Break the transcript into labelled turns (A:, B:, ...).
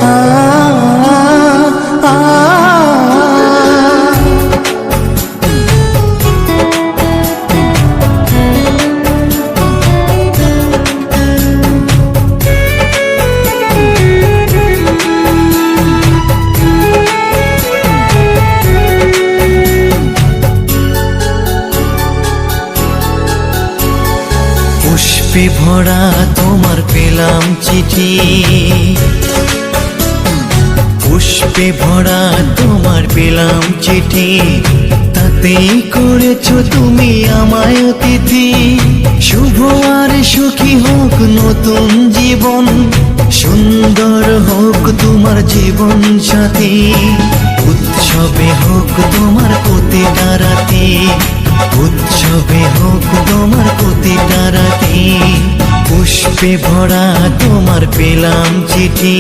A: আ আ পুষ্পে ভরা তোমার পেলাম চিঠি, পুষ্পে ভরা তোমার পেলাম চিঠি, তাতেই করেছো তুমি আমায় অতিথি। শুভ আর সুখী হোক নতুন জীবন, সুন্দর হোক তোমার জীবন সাথী। উৎসবে হোক তোমার প্রতিটা রাতি, উৎসবে হোক তোমার প্রতিটা রাতি। পুষ্পে ভরা তোমার পেলাম চিঠি।